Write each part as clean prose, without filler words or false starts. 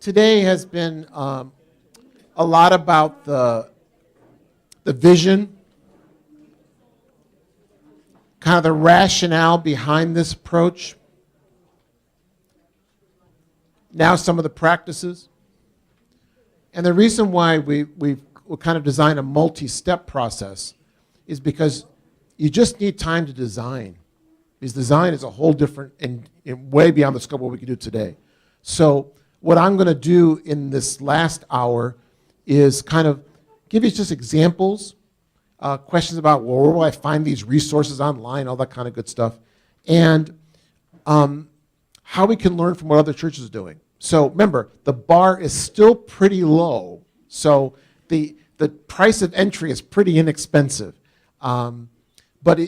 today has been a lot about the vision, kind of the rationale behind this approach. Now some of the practices. And the reason why we've kind of designed a multi-step process is because you just need time to design. Because design is a whole different and way beyond the scope of what we can do today. So what I'm going to do in this last hour is kind of give you just examples, questions about, well, where will I find these resources online, all that kind of good stuff, and how we can learn from what other churches are doing. So remember, the bar is still pretty low, so the price of entry is pretty inexpensive. But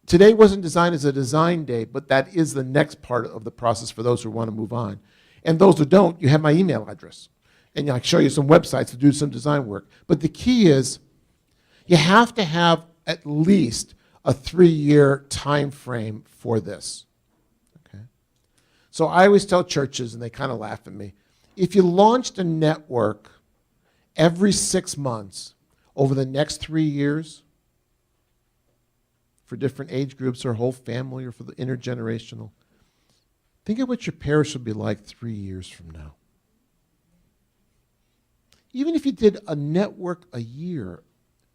today wasn't designed as a design day, but that is the next part of the process for those who want to move on. And those who don't, you have my email address. And I can show you some websites to do some design work. But the key is you have to have at least a 3-year time frame for this. Okay? So I always tell churches, and they kind of laugh at me, if you launched a network every 6 months over the next 3 years, for different age groups or whole family or for the intergenerational, think of what your parish will be like 3 years from now. Even if you did a network a year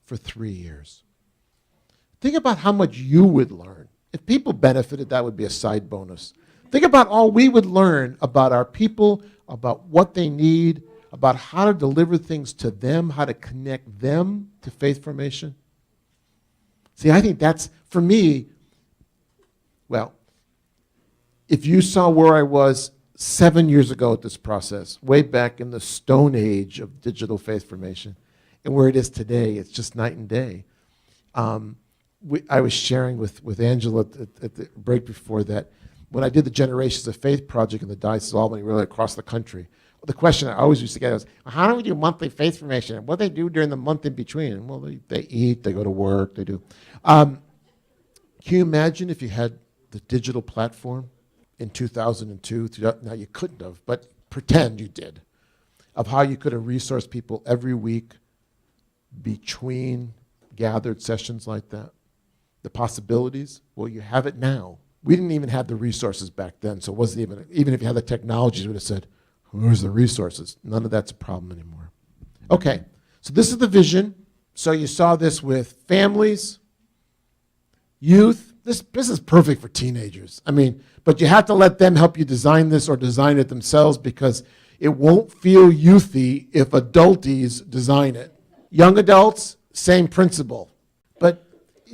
for 3 years, think about how much you would learn. If people benefited, that would be a side bonus. Think about all we would learn about our people, about what they need, about how to deliver things to them, how to connect them to faith formation. See, I think that's, for me, well, if you saw where I was 7 years ago at this process, way back in the stone age of digital faith formation, and where it is today, it's just night and day. I was sharing with Angela at the break before that, when I did the Generations of Faith project in the Diocese of Albany, really across the country, the question I always used to get was, how do we do monthly faith formation? What do they do during the month in between? And well, they eat, they go to work, they do. Can you imagine if you had the digital platform in 2002? Now, you couldn't have, but pretend you did, of how you could have resourced people every week between gathered sessions like that. The possibilities, well, you have it now. We didn't even have the resources back then, so it wasn't even if you had the technologies, we would have said, where's the resources? None of that's a problem anymore. Okay, so this is the vision. So you saw this with families, youth. This is perfect for teenagers. I mean, but you have to let them help you design this or design it themselves, because it won't feel youthy if adulties design it. Young adults, same principle. But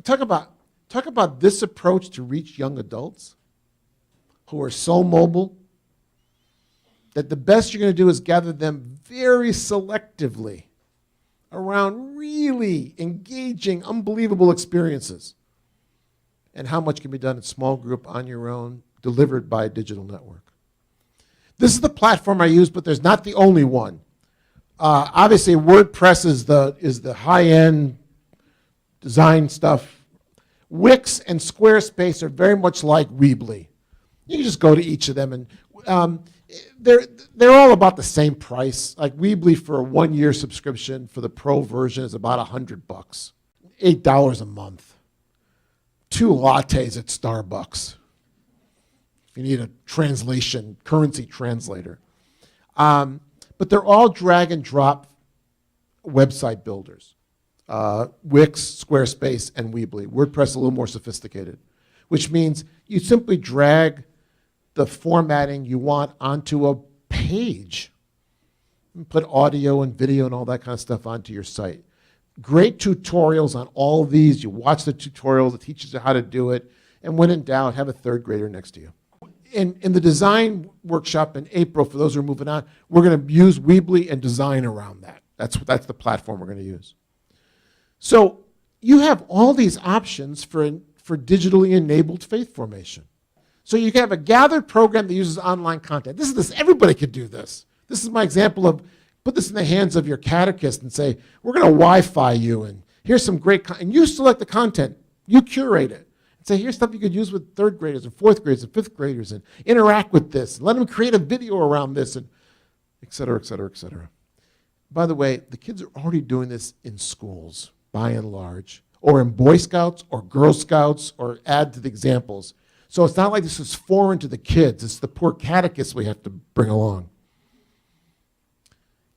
talk about this approach to reach young adults who are so mobile that the best you're going to do is gather them very selectively around really engaging, unbelievable experiences, and how much can be done in small group, on your own, delivered by a digital network. This is the platform I use, but there's not the only one. Obviously, WordPress is the high-end design stuff. Wix and Squarespace are very much like Weebly. You can just go to each of them, and they're all about the same price. Like Weebly for a 1-year subscription for the pro version is about $100, $8 a month. 2 lattes at Starbucks. If you need a currency translator. But they're all drag and drop website builders. Wix, Squarespace, and Weebly. WordPress is a little more sophisticated, which means you simply drag the formatting you want onto a page. And put audio and video and all that kind of stuff onto your site. Great tutorials on all of these. You watch the tutorials, it teaches you how to do it, and when in doubt, have a 3rd grader next to you. In the design workshop in April, for those who are moving on, we're going to use Weebly and design around that. That's the platform we're going to use. So you have all these options for digitally enabled faith formation. So you can have a gathered program that uses online content. Everybody could do this. This is my example of, put this in the hands of your catechist and say, we're going to Wi-Fi you, and here's some great content. And you select the content. You curate it. And say, here's stuff you could use with 3rd graders and 4th graders and 5th graders, and interact with this. And let them create a video around this. And et cetera, et cetera, et cetera. By the way, the kids are already doing this in schools, by and large, or in Boy Scouts or Girl Scouts, or add to the examples. So it's not like this is foreign to the kids. It's the poor catechists we have to bring along.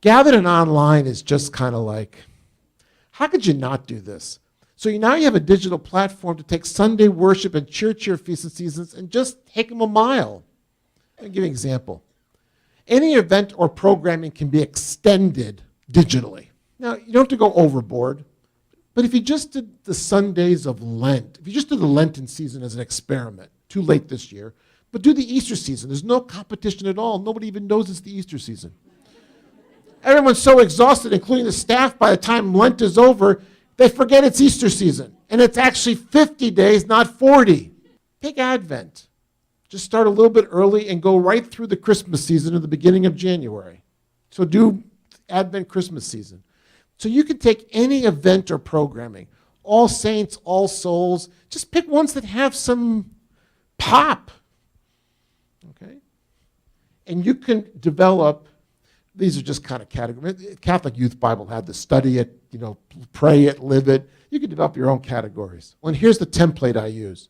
Gathered and online is just kind of like, how could you not do this? So now you have a digital platform to take Sunday worship and church year feasts and seasons and just take them a mile. I'll give you an example. Any event or programming can be extended digitally. Now, you don't have to go overboard, but if you just did the Sundays of Lent, if you just did the Lenten season as an experiment, too late this year, but do the Easter season. There's no competition at all. Nobody even knows it's the Easter season. Everyone's so exhausted, including the staff, by the time Lent is over, they forget it's Easter season. And it's actually 50 days, not 40. Take Advent. Just start a little bit early and go right through the Christmas season at the beginning of January. So do Advent Christmas season. So you can take any event or programming, All Saints, All Souls, just pick ones that have some pop. Okay? And you can develop, these are just kind of categories. Catholic Youth Bible had to study it, pray it, live it. You can develop your own categories. Well, and here's the template I use.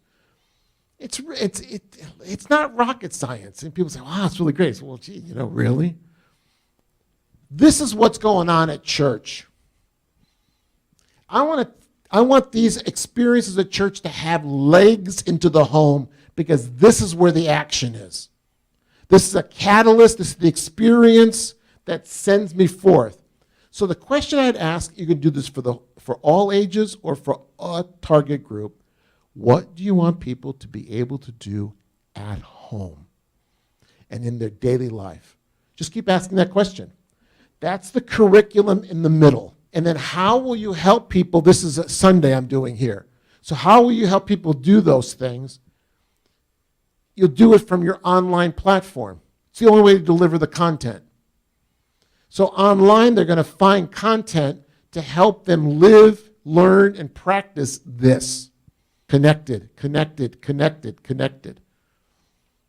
It's not rocket science. And people say, wow, it's really great. So, well, gee, really? This is what's going on at church. I want these experiences at church to have legs into the home, because this is where the action is. This is a catalyst. This is the experience that sends me forth. So the question I'd ask, you can do this for all ages or for a target group. What do you want people to be able to do at home and in their daily life? Just keep asking that question. That's the curriculum in the middle. And then how will you help people? This is a Sunday I'm doing here. So how will you help people do those things? You'll do it from your online platform. It's the only way to deliver the content. So online, they're going to find content to help them live, learn, and practice this. Connected, connected, connected, connected.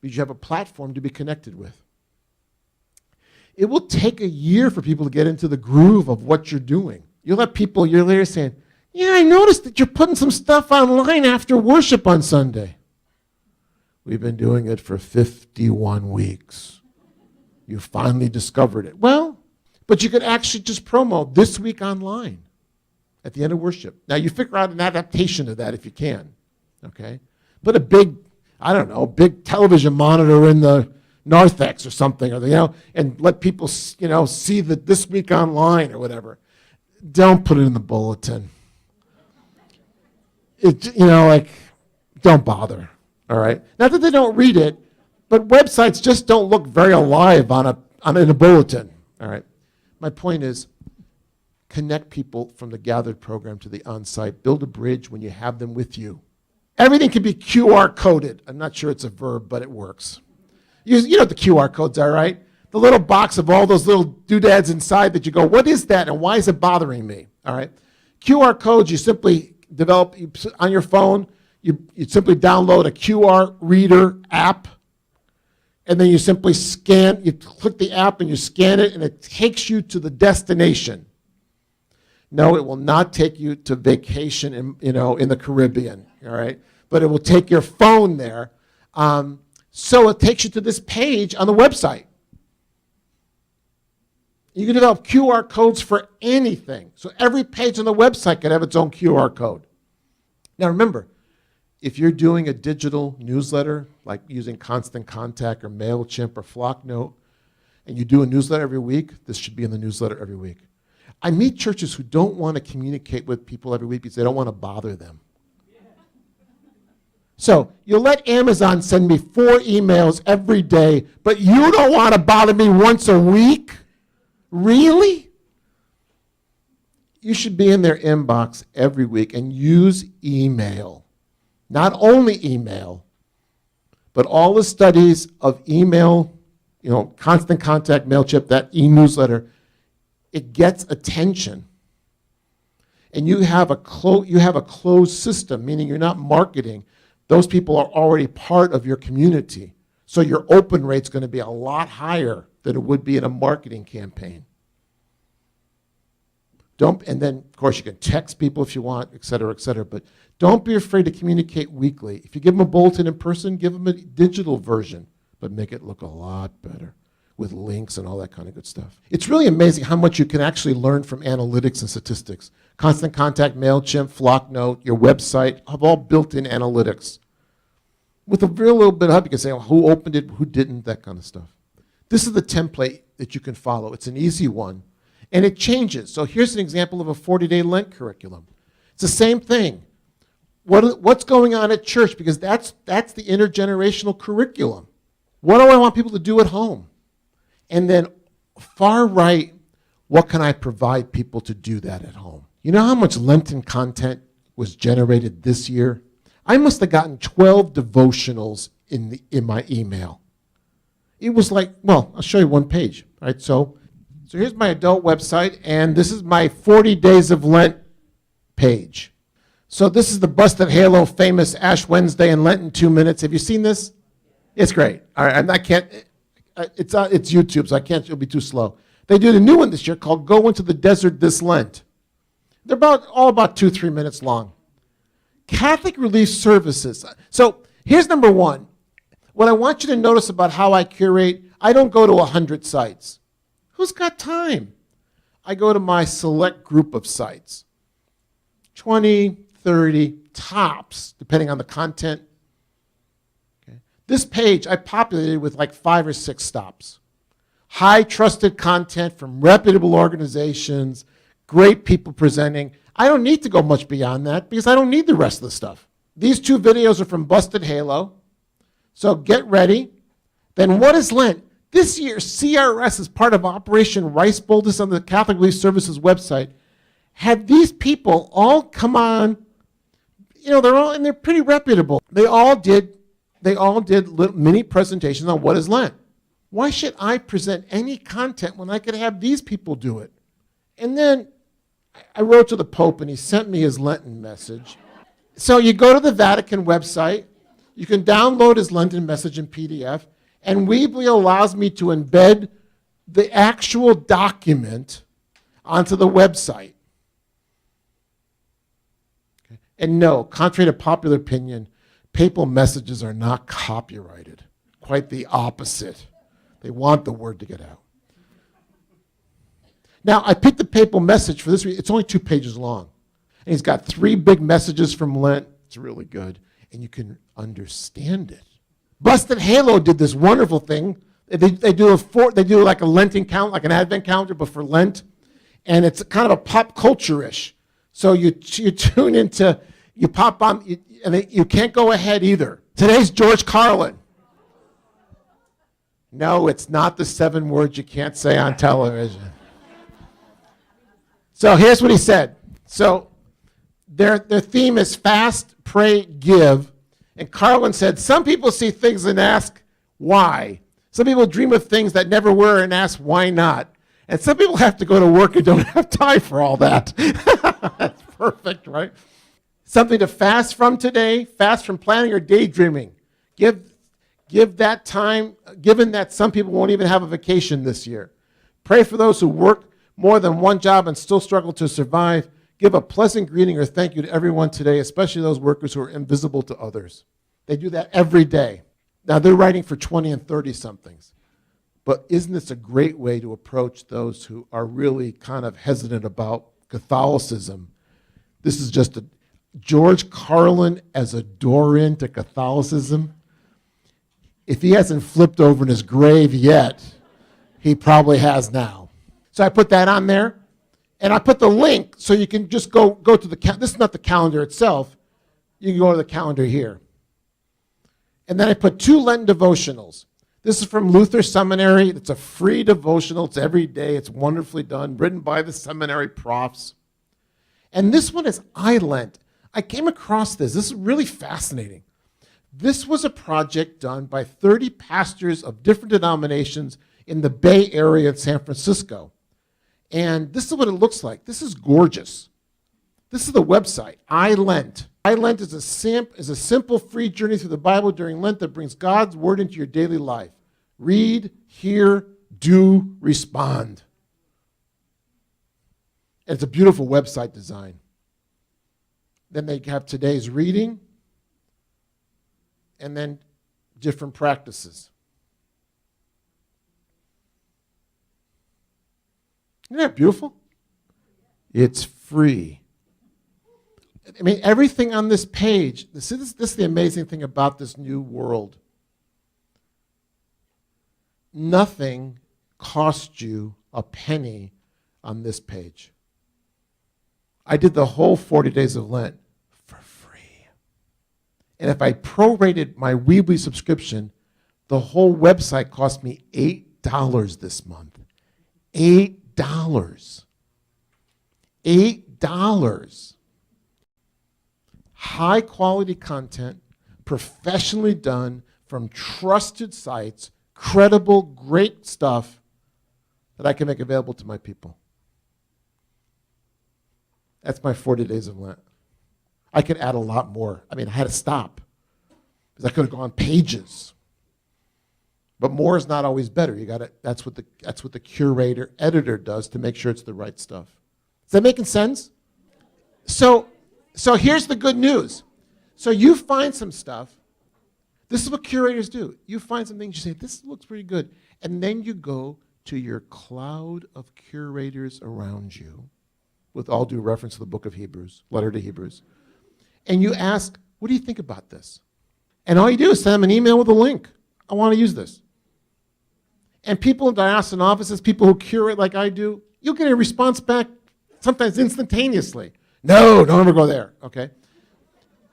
Because you have a platform to be connected with. It will take a year for people to get into the groove of what you're doing. You'll have people a year later saying, yeah, I noticed that you're putting some stuff online after worship on Sunday. We've been doing it for 51 weeks. You finally discovered it. Well, but you could actually just promo this week online at the end of worship. Now, you figure out an adaptation of that if you can, okay? Put a big television monitor in the narthex or something, or and let people, see that this week online or whatever. Don't put it in the bulletin. Don't bother, all right? Not that they don't read it, but websites just don't look very alive in a bulletin, all right? My point is, connect people from the gathered program to the on-site. Build a bridge when you have them with you. Everything can be QR coded. I'm not sure it's a verb, but it works. You know what the QR codes are, right? The little box of all those little doodads inside that you go, what is that and why is it bothering me? All right. QR codes you simply develop on your phone. You simply download a QR reader app, and then you simply scan. You click the app and you scan it, and it takes you to the destination. No, it will not take you to vacation in the Caribbean, all right? But it will take your phone there. So it takes you to this page on the website. You can develop QR codes for anything. So every page on the website can have its own QR code. Now remember, if you're doing a digital newsletter, like using Constant Contact or MailChimp or Flocknote, and you do a newsletter every week, this should be in the newsletter every week. I meet churches who don't want to communicate with people every week because they don't want to bother them. So you'll let Amazon send me 4 emails every day, but you don't want to bother me once a week? Really? You should be in their inbox every week and use email. Not only email, but all the studies of email, Constant Contact, MailChimp, that e-newsletter, it gets attention. And you have a closed system, meaning you're not marketing. Those people are already part of your community. So your open rate's going to be a lot higher than it would be in a marketing campaign. And then, of course, you can text people if you want, et cetera, but don't be afraid to communicate weekly. If you give them a bulletin in person, give them a digital version, but make it look a lot better with links and all that kind of good stuff. It's really amazing how much you can actually learn from analytics and statistics. Constant Contact, MailChimp, Flocknote, your website have all built-in analytics. With a real little bit of help, you can say, well, who opened it, who didn't, that kind of stuff. This is the template that you can follow. It's an easy one. And it changes. So here's an example of a 40-day Lent curriculum. It's the same thing. What's going on at church? Because that's the intergenerational curriculum. What do I want people to do at home? And then far right, what can I provide people to do that at home? You know how much Lenten content was generated this year? I must have gotten 12 devotionals in my email. It was like, well, I'll show you one page. Right? So here's my adult website, and this is my 40 Days of Lent page. So this is the Busted Halo famous Ash Wednesday and Lent in 2 minutes. Have you seen this? It's great. All right, it's YouTube, so I can't, it'll be too slow. They did a new one this year called Go Into the Desert This Lent. They're all about 2-3 minutes long. Catholic Relief Services. So here's number one. What I want you to notice about how I curate, I don't go to 100 sites. Who's got time? I go to my select group of sites. 20, 30, tops, depending on the content. Okay. This page I populated with like 5 or 6 stops. High trusted content from reputable organizations, great people presenting. I don't need to go much beyond that because I don't need the rest of the stuff. These 2 videos are from Busted Halo. So get ready. Then what is Lent? This year, CRS, as part of Operation Rice Bowl, this on the Catholic Relief Services website, had these people all come on. You know, they're pretty reputable. They all did little mini presentations on what is Lent. Why should I present any content when I could have these people do it? And then I wrote to the Pope, and he sent me his Lenten message. So you go to the Vatican website. You can download his Lenten message in PDF. And Weebly allows me to embed the actual document onto the website. Okay. And no, contrary to popular opinion, papal messages are not copyrighted. Quite the opposite. They want the word to get out. Now, I picked the papal message for this reason. It's only 2 pages long. And he's got 3 big messages from Lent. It's really good. And you can understand it. Busted Halo did this wonderful thing. They do like a Lenten count, like an Advent calendar, but for Lent, and it's kind of a pop culture-ish. So you tune into, you pop on, and you can't go ahead either. Today's George Carlin. No, it's not the 7 words you can't say on television. So here's what he said. So their theme is fast, pray, give. And Carlin said, some people see things and ask, why? Some people dream of things that never were and ask, why not? And some people have to go to work and don't have time for all that. That's perfect, right? Something to fast from today, fast from planning or daydreaming. Give that time, given that some people won't even have a vacation this year. Pray for those who work more than one job and still struggle to survive. Give a pleasant greeting or thank you to everyone today, especially those workers who are invisible to others. They do that every day. Now, they're writing for 20 and 30-somethings. But isn't this a great way to approach those who are really kind of hesitant about Catholicism? This is just George Carlin as a door into Catholicism. If he hasn't flipped over in his grave yet, he probably has now. So I put that on there. And I put the link so you can just go to the calendar. This is not the calendar itself. You can go to the calendar here. And then I put 2 Lenten devotionals. This is from Luther Seminary. It's a free devotional. It's every day. It's wonderfully done, written by the seminary profs. And this one is iLent. I came across this. This is really fascinating. This was a project done by 30 pastors of different denominations in the Bay Area in San Francisco. And this is what it looks like. This is gorgeous. This is the website, iLent. iLent is a simple, free journey through the Bible during Lent that brings God's word into your daily life. Read, hear, do respond. And it's a beautiful website design. Then they have today's reading, and then different practices. Isn't that beautiful? It's free. I mean, everything on this page, this is the amazing thing about this new world. Nothing cost you a penny on this page. I did the whole 40 days of Lent for free. And if I prorated my Weebly subscription, the whole website cost me $8 this month. $8. $8. High quality content, professionally done from trusted sites, credible, great stuff that I can make available to my people. That's my 40 days of Lent. I could add a lot more. I mean, I had to stop because I could have gone pages. But more is not always better. That's what the curator, editor does to make sure it's the right stuff. Is that making sense? So here's the good news. So you find some stuff. This is what curators do. You find some things, you say, this looks pretty good. And then you go to your cloud of curators around you, with all due reference to the book of Hebrews, letter to Hebrews, and you ask, what do you think about this? And all you do is send them an email with a link. I want to use this. And people in diocesan offices, people who curate like I do, you'll get a response back sometimes instantaneously. No, don't ever go there, okay?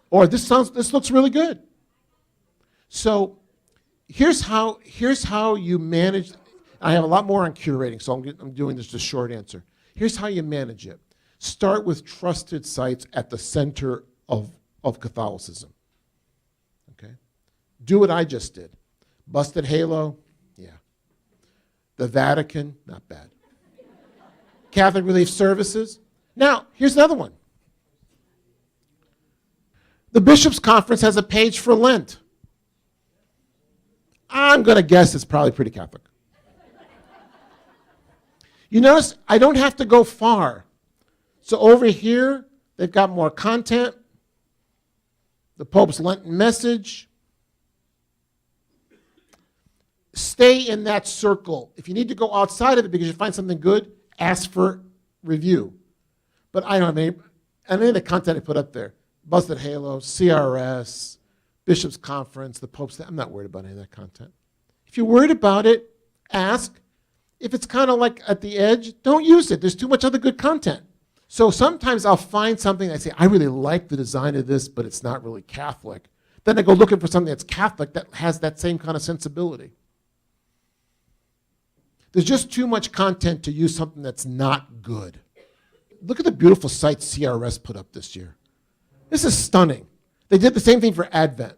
Or this looks really good. So here's how you manage. I have a lot more on curating, so I'm doing this just short answer. Here's how you manage it. Start with trusted sites at the center of Catholicism. Okay? Do what I just did. Busted Halo, yeah. The Vatican, not bad. Catholic Relief Services. Now, here's another one. The Bishops' Conference has a page for Lent. I'm going to guess it's probably pretty Catholic. You notice I don't have to go far. So over here, they've got more content. The Pope's Lenten message. Stay in that circle. If you need to go outside of it because you find something good, ask for review. But I don't have any of the content I put up there. Busted Halo, CRS, Bishop's Conference, the Pope's, I'm not worried about any of that content. If you're worried about it, ask. If it's kind of like at the edge, don't use it. There's too much other good content. So sometimes I'll find something, I say, I really like the design of this, but it's not really Catholic. Then I go looking for something that's Catholic that has that same kind of sensibility. There's just too much content to use something that's not good. Look at the beautiful sites CRS put up this year. This is stunning. They did the same thing for Advent.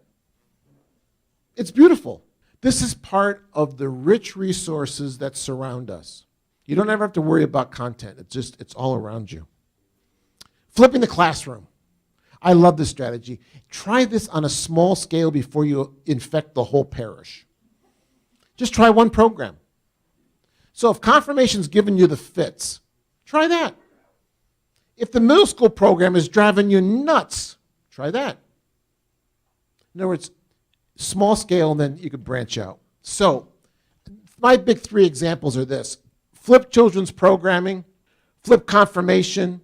It's beautiful. This is part of the rich resources that surround us. You don't ever have to worry about content. It's all around you. Flipping the classroom. I love this strategy. Try this on a small scale before you infect the whole parish. Just try one program. So if confirmation's giving you the fits, try that. If the middle school program is driving you nuts, try that. In other words, small scale, and then you can branch out. So my big three examples are this. Flip children's programming, flip confirmation,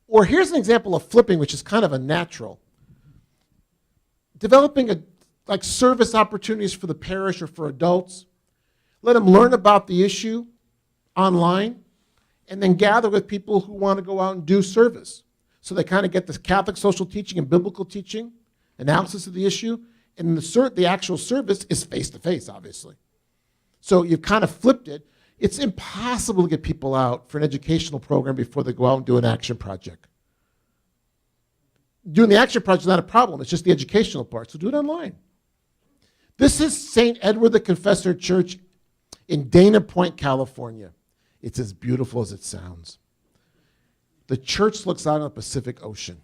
or here's an example of flipping, which is kind of a natural. Developing like service opportunities for the parish or for adults. Let them learn about the issue online, and then gather with people who want to go out and do service. So they kind of get this Catholic social teaching and biblical teaching, analysis of the issue, and the actual service is face-to-face, obviously. So you've kind of flipped it. It's impossible to get people out for an educational program before they go out and do an action project. Doing the action project is not a problem. It's just the educational part. So do it online. This is St. Edward the Confessor Church in Dana Point, California. It's as beautiful as it sounds. The church looks out on the Pacific Ocean.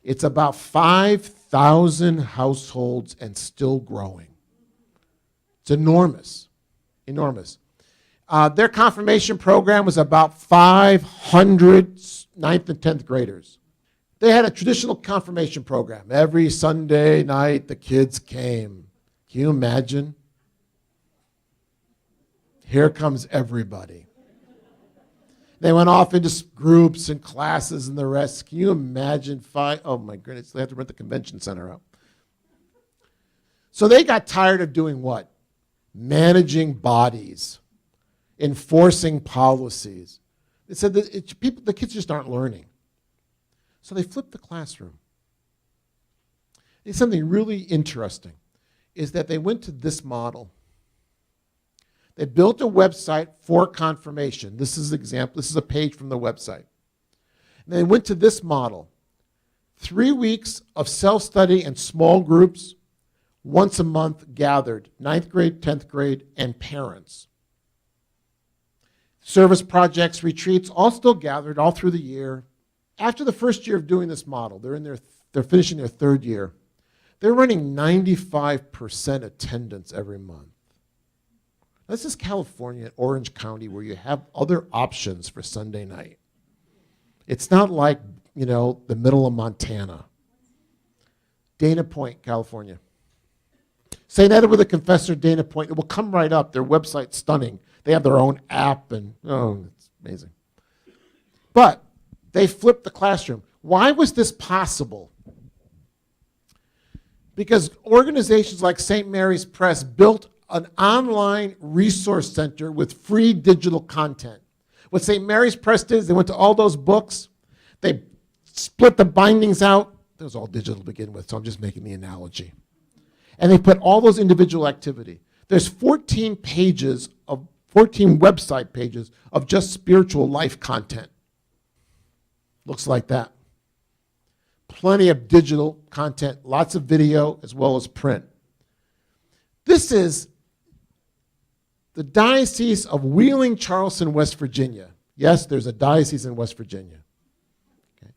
It's about 5,000 households and still growing. It's enormous. enormous. Their confirmation program was about 500 ninth and 10th graders. They had a traditional confirmation program. Every Sunday night, the kids came. Can you imagine? Here comes everybody. They went off into groups and classes and the rest. Can you imagine oh my goodness, they had to rent the convention center out. So they got tired of doing what? Managing bodies, enforcing policies. They said that the kids just aren't learning. So they flipped the classroom. And something really interesting is that they went to this model. They built a website for confirmation. This is an example. This is a page from the website. And they went to this model. 3 weeks of self-study and small groups, once a month gathered, 9th grade, 10th grade, and parents. Service projects, retreats, all still gathered all through the year. After the first year of doing this model, they're finishing their 3rd year. They're running 95% attendance every month. This is California, Orange County, where you have other options for Sunday night. It's not like, the middle of Montana. Dana Point, California. St. Edward the Confessor, Dana Point. It will come right up. Their website's stunning. They have their own app, and it's amazing. But they flipped the classroom. Why was this possible? Because organizations like St. Mary's Press built an online resource center with free digital content. What St. Mary's Press did is they went to all those books, they split the bindings out. It was all digital to begin with, so I'm just making the analogy. And they put all those individual activity. There's 14 website pages of just spiritual life content. Looks like that. Plenty of digital content, lots of video as well as print. This is the Diocese of Wheeling, Charleston, West Virginia. Yes, there's a diocese in West Virginia. Okay.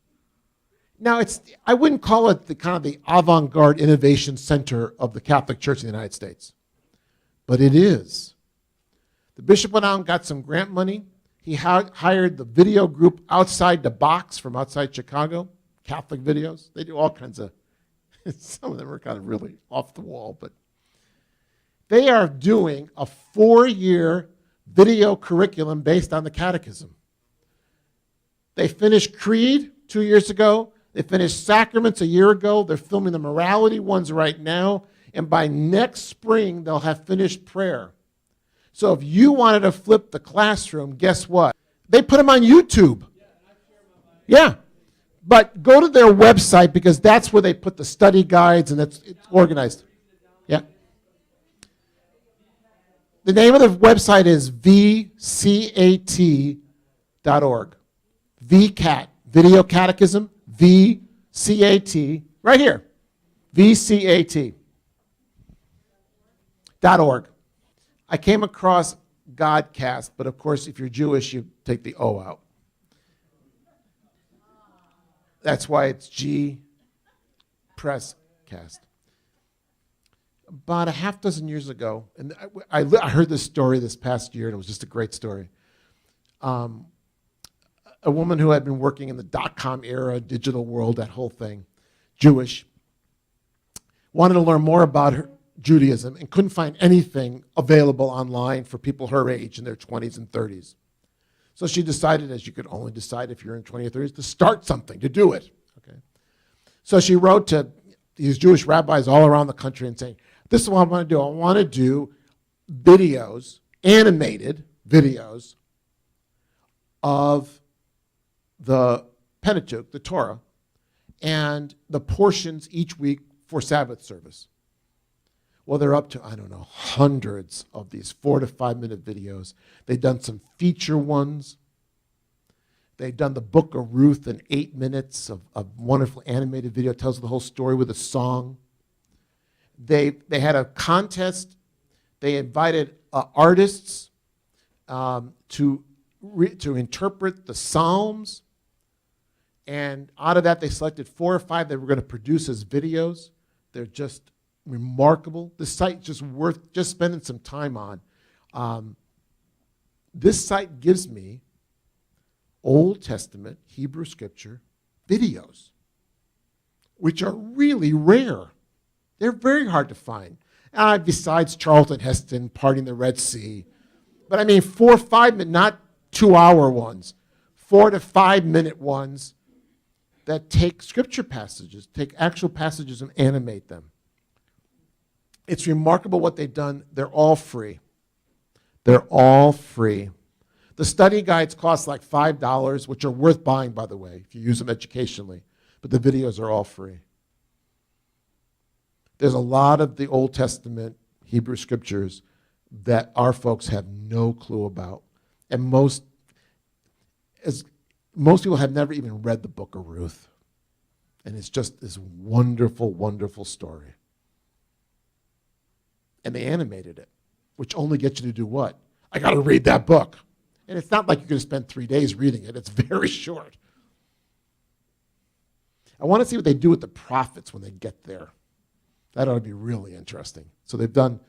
Now, I wouldn't call it the avant-garde innovation center of the Catholic Church in the United States, but it is. The bishop went out and got some grant money. He hired the video group Outside the Box from outside Chicago, Catholic videos. They do all kinds of, some of them are kind of really off the wall, but they are doing a 4-year video curriculum based on the catechism. They finished Creed 2 years ago. They finished Sacraments a year ago. They're filming the morality ones right now. And by next spring, they'll have finished prayer. So if you wanted to flip the classroom, guess what? They put them on YouTube. Yeah. But go to their website because that's where they put the study guides and it's organized. Yeah. The name of the website is vcat.org. VCAT, Video Catechism, VCAT, right here, VCAT.org. I came across Godcast, but of course, if you're Jewish, you take the O out. That's why it's G Press Cast. About a half dozen years ago, and I heard this story this past year, and it was just a great story. A woman who had been working in the dot-com era, digital world, that whole thing, Jewish, wanted to learn more about her Judaism and couldn't find anything available online for people her age in their 20s and 30s. So she decided, as you could only decide if you're in 20 or 30s, to start something, to do it. Okay. So she wrote to these Jewish rabbis all around the country and saying, this is what I want to do. I want to do videos, animated videos of the Pentateuch, the Torah, and the portions each week for Sabbath service. Well, they're up to, hundreds of these 4 to 5 minute videos. They've done some feature ones. They've done the Book of Ruth in 8 minutes of a wonderful animated video. It tells the whole story with a song. They had a contest. They invited artists to interpret the Psalms. And out of that, they selected 4 or 5 that were going to produce as videos. They're just remarkable. The site's just worth just spending some time on. This site gives me Old Testament Hebrew scripture videos, which are really rare. They're very hard to find. Besides Charlton Heston parting the Red Sea. But I mean 4 or 5 minute, not 2-hour ones, 4 to 5 minute ones that take scripture passages, take actual passages and animate them. It's remarkable what they've done. They're all free. They're all free. The study guides cost like $5, which are worth buying, by the way, if you use them educationally. But the videos are all free. There's a lot of the Old Testament Hebrew scriptures that our folks have no clue about. And most people have never even read the book of Ruth. And it's just this wonderful, wonderful story. And they animated it, which only gets you to do what? I got to read that book. And it's not like you're going to spend 3 days reading it. It's very short. I want to see what they do with the prophets when they get there. That ought to be really interesting. So they've done,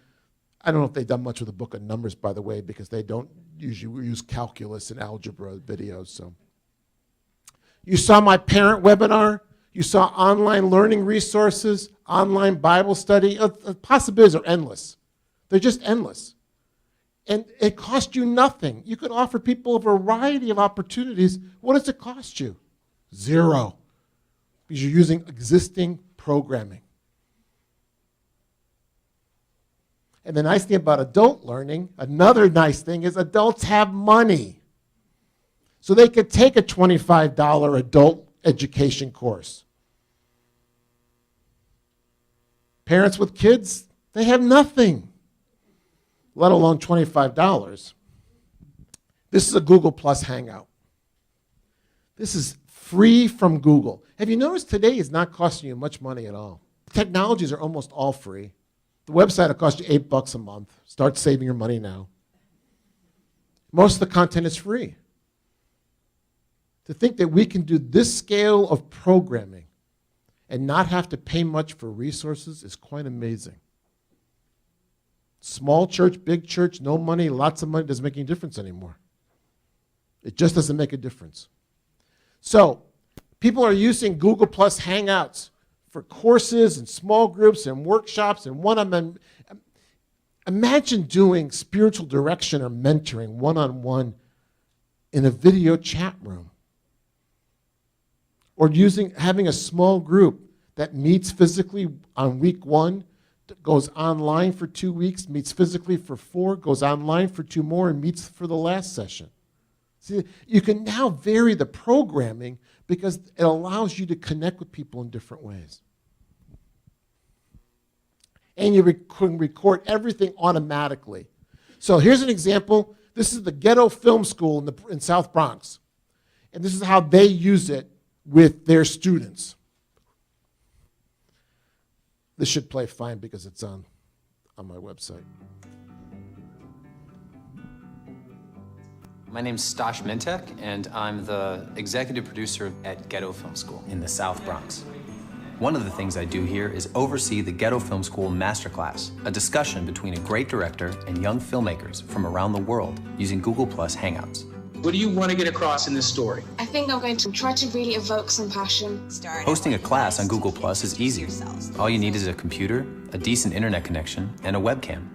I don't know if they've done much with the book of Numbers, by the way, because they don't usually use calculus and algebra videos. So you saw my parent webinar. You saw online learning resources, online Bible study. The possibilities are endless. They're just endless. And it costs you nothing. You could offer people a variety of opportunities. What does it cost you? 0. Because you're using existing programming. And the nice thing about adult learning, another nice thing is adults have money. So they could take a $25 adult education course. Parents with kids, they have nothing, let alone $25. This is a Google Plus Hangout. This is free from Google. Have you noticed today is not costing you much money at all? Technologies are almost all free. The website will cost you $8 a month. Start saving your money now. Most of the content is free. To think that we can do this scale of programming and not have to pay much for resources is quite amazing. Small church, big church, no money, lots of money doesn't make any difference anymore. It just doesn't make a difference. So people are using Google Plus Hangouts for courses and small groups and workshops and one-on-one. Imagine doing spiritual direction or mentoring one-on-one in a video chat room. Or having a small group that meets physically on week 1, goes online for 2 weeks, meets physically for 4, goes online for 2 more, and meets for the last session. See, you can now vary the programming because it allows you to connect with people in different ways. And you can record everything automatically. So here's an example. This is the Ghetto Film School in South Bronx. And this is how they use it with their students. This should play fine because it's on my website. My name's Stosh Mintek, and I'm the executive producer at Ghetto Film School in the South Bronx. One of the things I do here is oversee the Ghetto Film School Masterclass, a discussion between a great director and young filmmakers from around the world using Google Plus Hangouts. What do you want to get across in this story? I think I'm going to try to really evoke some passion. Hosting a class on Google Plus is easy. All you need is a computer, a decent internet connection, and a webcam.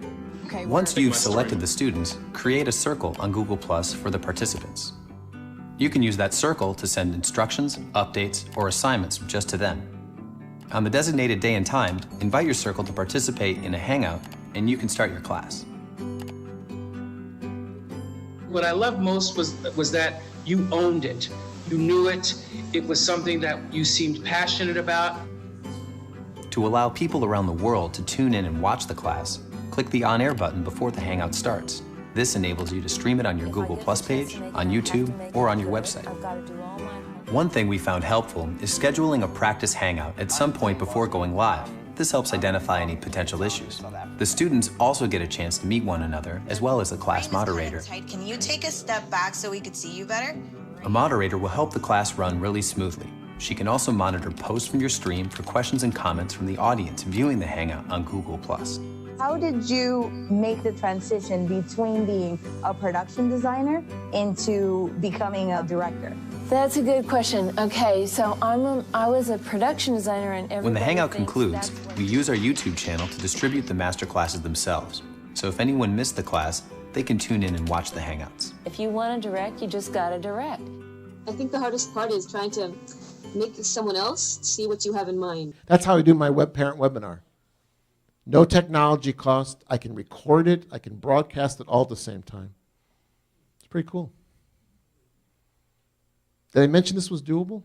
Once you've selected the students, create a circle on Google Plus for the participants. You can use that circle to send instructions, updates, or assignments just to them. On the designated day and time, invite your circle to participate in a Hangout, and you can start your class. What I loved most was that you owned it. You knew it. It was something that you seemed passionate about. To allow people around the world to tune in and watch the class, click the on-air button before the Hangout starts. This enables you to stream it on your Google Plus page, on YouTube, or on your website. One thing we found helpful is scheduling a practice Hangout at some point before going live. This helps identify any potential issues. The students also get a chance to meet one another, as well as the class moderator. Can you take a step back so we could see you better? A moderator will help the class run really smoothly. She can also monitor posts from your stream for questions and comments from the audience viewing the Hangout on Google+. How did you make the transition between being a production designer into becoming a director? That's a good question. Okay, so I was a production designer, and everybody When the Hangout thinks concludes, that's what- we use our YouTube channel to distribute the master classes themselves. So if anyone missed the class, they can tune in and watch the Hangouts. If you want to direct, you just got to direct. I think the hardest part is trying to make someone else see what you have in mind. That's how I do my web parent webinar. No technology cost. I can record it. I can broadcast it all at the same time. It's pretty cool. Did I mention this was doable?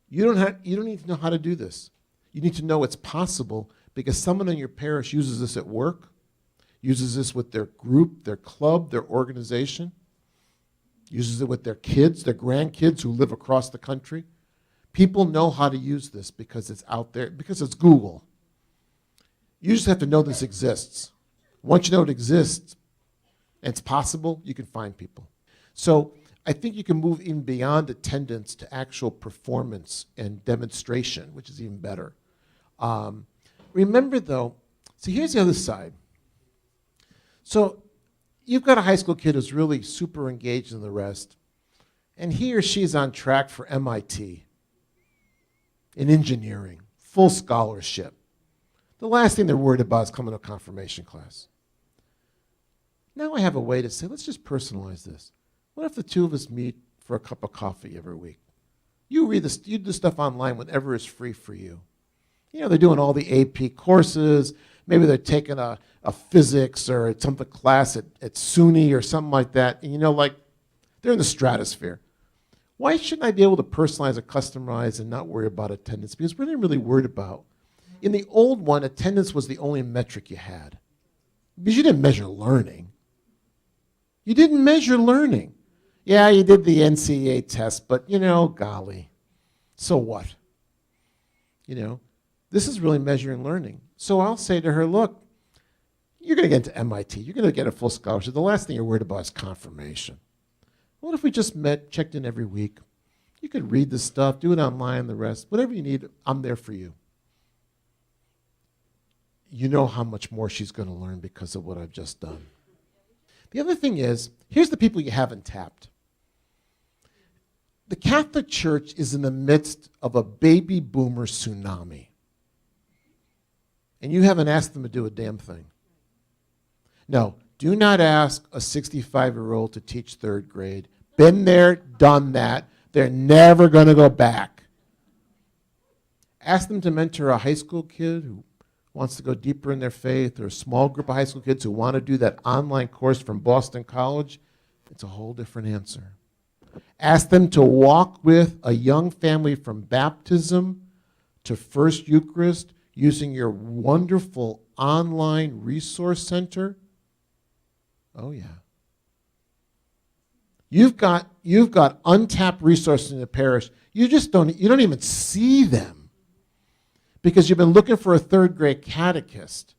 You don't need to know how to do this. You need to know it's possible because someone in your parish uses this at work, uses this with their group, their club, their organization, uses it with their kids, their grandkids who live across the country. People know how to use this because it's out there, because it's Google. You just have to know this exists. Once you know it exists and it's possible, you can find people. So I think you can move even beyond attendance to actual performance and demonstration, which is even better. Remember though, see here's the other side. So you've got a high school kid who's really super engaged in the rest, and he or she is on track for MIT in engineering, full scholarship. The last thing they're worried about is coming to a confirmation class. Now I have a way to say, let's just personalize this. What if the two of us meet for a cup of coffee every week? You do stuff online whenever is free for you. You know, they're doing all the AP courses. Maybe they're taking a physics or something class at SUNY or something like that. And you know, like, they're in the stratosphere. Why shouldn't I be able to personalize and customize and not worry about attendance? Because we're not really worried about. In the old one, attendance was the only metric you had. Because you didn't measure learning. You didn't measure learning. Yeah, you did the NCEA test, but you know, golly, so what? You know, this is really measuring learning. So I'll say to her, look, you're going to get into MIT. You're going to get a full scholarship. The last thing you're worried about is confirmation. What if we just met, checked in every week? You could read the stuff, do it online, the rest. Whatever you need, I'm there for you. You know how much more she's going to learn because of what I've just done. The other thing is, here's the people you haven't tapped. The Catholic Church is in the midst of a baby boomer tsunami. And you haven't asked them to do a damn thing. No, do not ask a 65-year-old to teach third grade. Been there, done that. They're never going to go back. Ask them to mentor a high school kid who wants to go deeper in their faith, or a small group of high school kids who want to do that online course from Boston College. It's a whole different answer. Ask them to walk with a young family from baptism to First Eucharist using your wonderful online resource center. Oh yeah. You've got untapped resources in the parish. You don't even see them because you've been looking for a third grade catechist.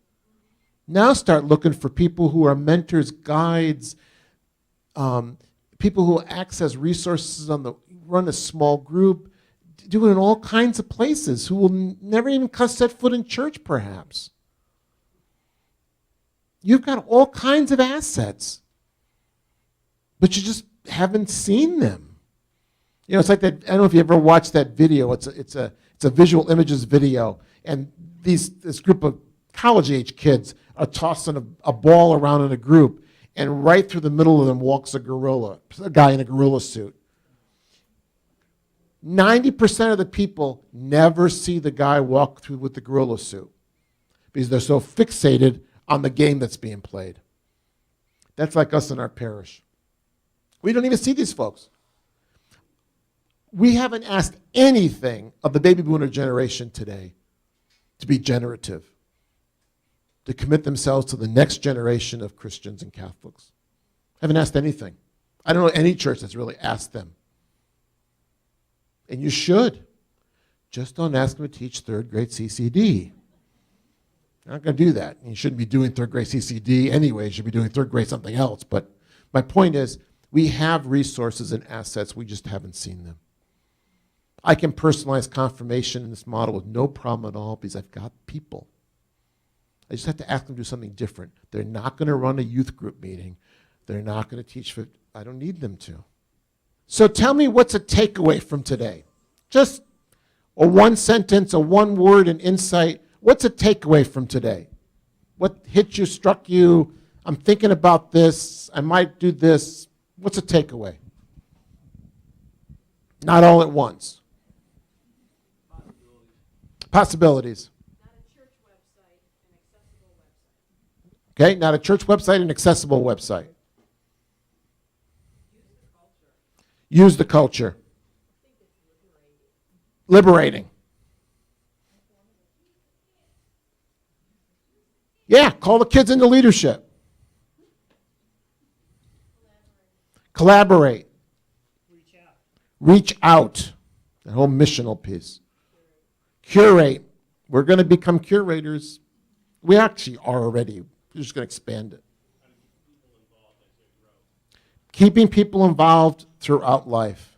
Now start looking for people who are mentors, guides, people who access resources run a small group, do it in all kinds of places, who will never even set foot in church perhaps. You've got all kinds of assets, but you just haven't seen them. You know, it's like that. I don't know if you ever watched that video. It's a visual images video, and this group of college-age kids are tossing a ball around in a group, and right through the middle of them walks a guy in a gorilla suit. 90% of the people never see the guy walk through with the gorilla suit because they're so fixated on the game that's being played. That's like us in our parish. We don't even see these folks. We haven't asked anything of the baby boomer generation today to be generative, to commit themselves to the next generation of Christians and Catholics. Haven't asked anything. I don't know any church that's really asked them. And you should. Just don't ask them to teach third grade CCD. You're not going to do that. You shouldn't be doing third grade CCD anyway. You should be doing third grade something else. But my point is, we have resources and assets. We just haven't seen them. I can personalize confirmation in this model with no problem at all because I've got people. I just have to ask them to do something different. They're not going to run a youth group meeting. They're not going to teach. I don't need them to. So tell me what's a takeaway from today. Just a one sentence, a one word, an insight. What's a takeaway from today? What hit you, struck you? I'm thinking about this. I might do this. What's a takeaway? Not all at once. Possibilities. Okay, not a church website, an accessible website. Use the culture. Liberating. Yeah, call the kids into leadership. Collaborate. Reach out. The whole missional piece. Curate. We're going to become curators. We actually are already. We're just going to expand it. Keeping people involved throughout life.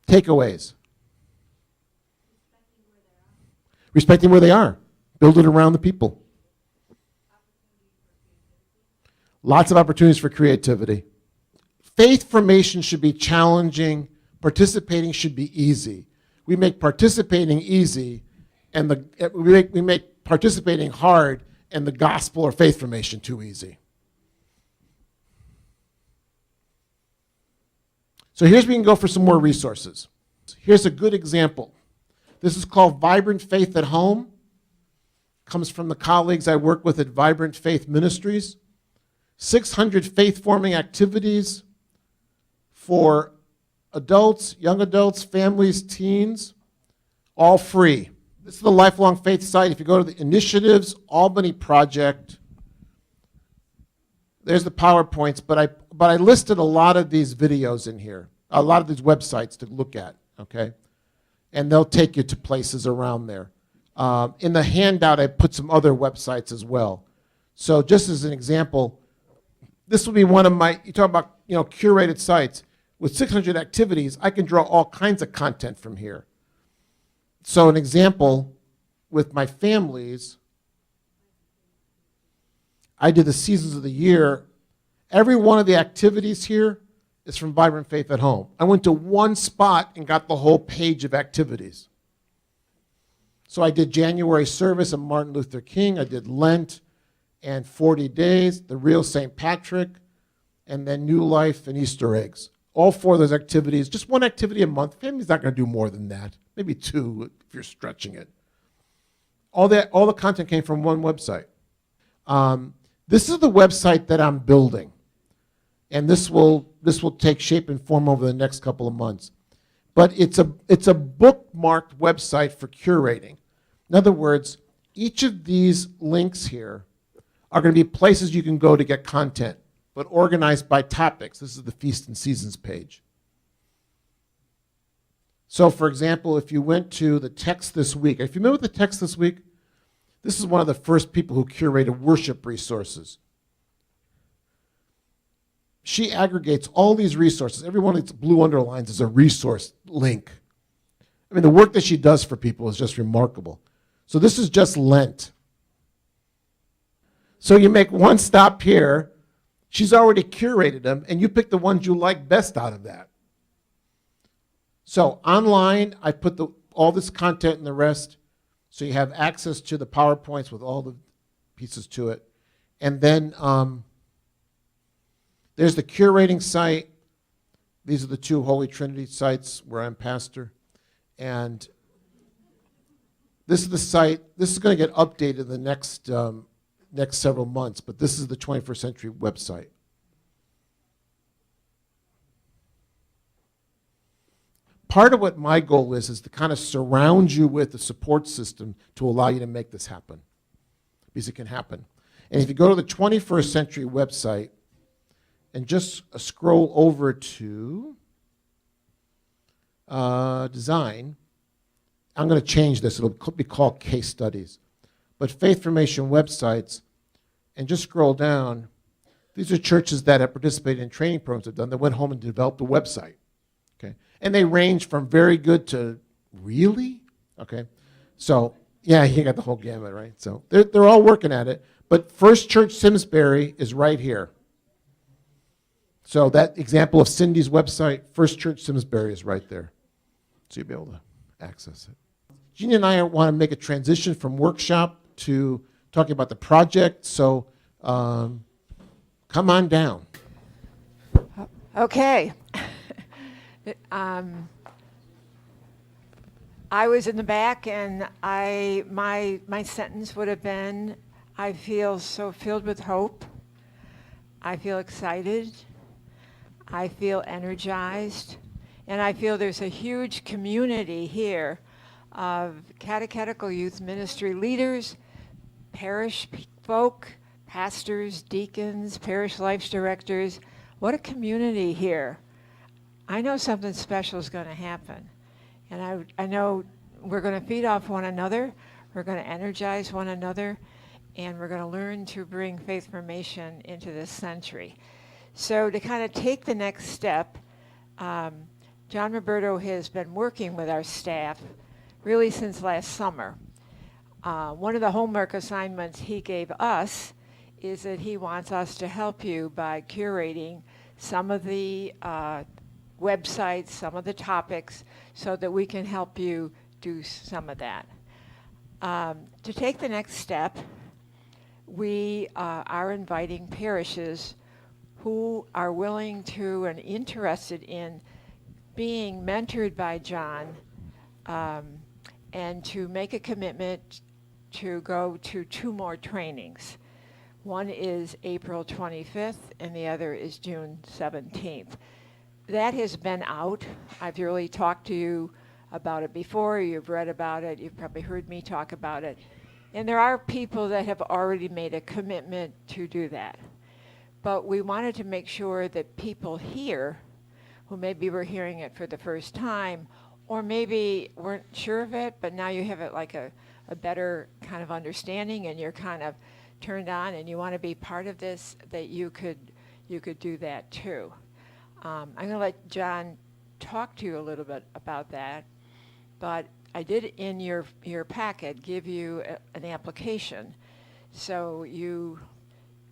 Takeaways. Respecting where they are. Build it around the people. Lots of opportunities for creativity. Faith formation should be challenging. Participating should be easy. We make participating easy, and we make participating hard, and the gospel or faith formation too easy. So here's where we can go for some more resources. Here's a good example. This is called Vibrant Faith at Home. Comes from the colleagues I work with at Vibrant Faith Ministries. 600 faith-forming activities for adults, young adults, families, teens, all free. This is the Lifelong Faith site. If you go to the Initiatives, Albany Project, there's the PowerPoints, but I listed a lot of these videos in here, a lot of these websites to look at, okay? And they'll take you to places around there. In the handout, I put some other websites as well. So just as an example, this will be one of my, you talk about, curated sites. With 600 activities, I can draw all kinds of content from here. So an example, with my families, I did the seasons of the year. Every one of the activities here is from Vibrant Faith at Home. I went to one spot and got the whole page of activities. So I did January service of Martin Luther King. I did Lent and 40 days, the real St. Patrick, and then New Life and Easter eggs. All four of those activities, just one activity a month. Family's not going to do more than that. Maybe two if you're stretching it. All the content came from one website. This is the website that I'm building. And this will take shape and form over the next couple of months. But it's a bookmarked website for curating. In other words, each of these links here are going to be places you can go to get content, but organized by topics. This is the Feast and Seasons page. So, for example, if you went to the text this week, are you familiar with the text this week? This is one of the first people who curated worship resources. She aggregates all these resources. Every one of these blue underlines is a resource link. I mean, the work that she does for people is just remarkable. So this is just Lent. So you make one stop here. She's already curated them, and you pick the ones you like best out of that. So online, I put all this content and the rest, so you have access to the PowerPoints with all the pieces to it. And then there's the curating site. These are the two Holy Trinity sites where I'm pastor. And this is the site. This is going to get updated in the next several months, but this is the 21st Century website. Part of what my goal is to kind of surround you with a support system to allow you to make this happen, because it can happen. And if you go to the 21st Century website and just scroll over to design, I'm going to change this. It'll be called case studies. But faith formation websites, and just scroll down, these are churches that have participated in training programs have done that went home and developed a website. Okay, and they range from very good to really? Okay, so Yeah, you got the whole gamut, right? So they're all working at it. But First Church Simsbury is right here. So that example of Cindy's website, First Church Simsbury, is right there. So you'll be able to access it. Jeannie and I want to make a transition from workshop to talking about the project. So come on down. Okay. I was in the back, and my sentence would have been, I feel so filled with hope. I feel excited. I feel energized. And I feel there's a huge community here of catechetical youth ministry leaders, parish folk, pastors, deacons, parish life directors. What a community here. I know something special is going to happen. And I know we're going to feed off one another. We're going to energize one another. And we're going to learn to bring faith formation into this century. So to kind of take the next step, John Roberto has been working with our staff really since last summer. One of the homework assignments he gave us is that he wants us to help you by curating some of the websites, some of the topics, so that we can help you do some of that. To take the next step, we are inviting parishes who are willing to and interested in being mentored by John and to make a commitment to go to 2 more trainings. One is April 25th and the other is June 17th. That has been out. I've really talked to you about it before. You've read about it. You've probably heard me talk about it. And there are people that have already made a commitment to do that. But we wanted to make sure that people here, who maybe were hearing it for the first time, or maybe weren't sure of it, but now you have it like a better kind of understanding and you're kind of turned on and you want to be part of this, that you could do that too. I'm going to let John talk to you a little bit about that, but I did in your packet give you an application. So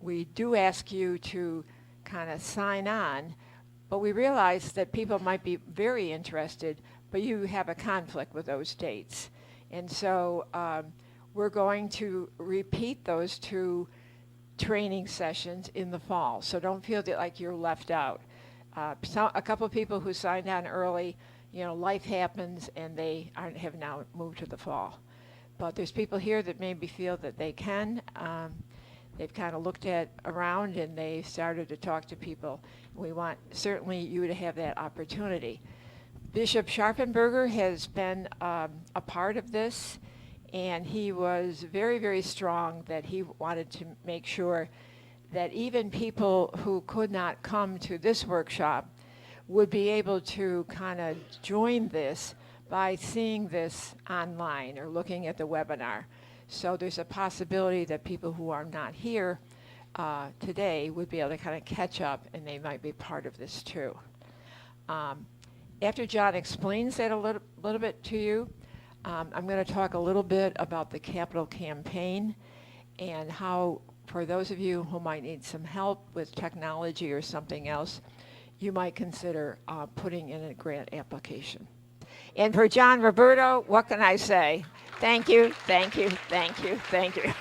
we do ask you to kind of sign on, but we realize that people might be very interested, but you have a conflict with those dates. And so we're going to repeat those 2 training sessions in the fall. So don't feel that like you're left out. A couple of people who signed on early, life happens and they have now moved to the fall. But there's people here that maybe feel that they can. They've kind of looked around and they started to talk to people. We want certainly you to have that opportunity. Bishop Scharfenberger has been a part of this, and he was very, very strong that he wanted to make sure that even people who could not come to this workshop would be able to kind of join this by seeing this online or looking at the webinar. So there's a possibility that people who are not here today would be able to kind of catch up, and they might be part of this too. After John explains that a little bit to you, I'm going to talk a little bit about the capital campaign and how, for those of you who might need some help with technology or something else, you might consider putting in a grant application. And for John Roberto, what can I say? Thank you, thank you, thank you, thank you.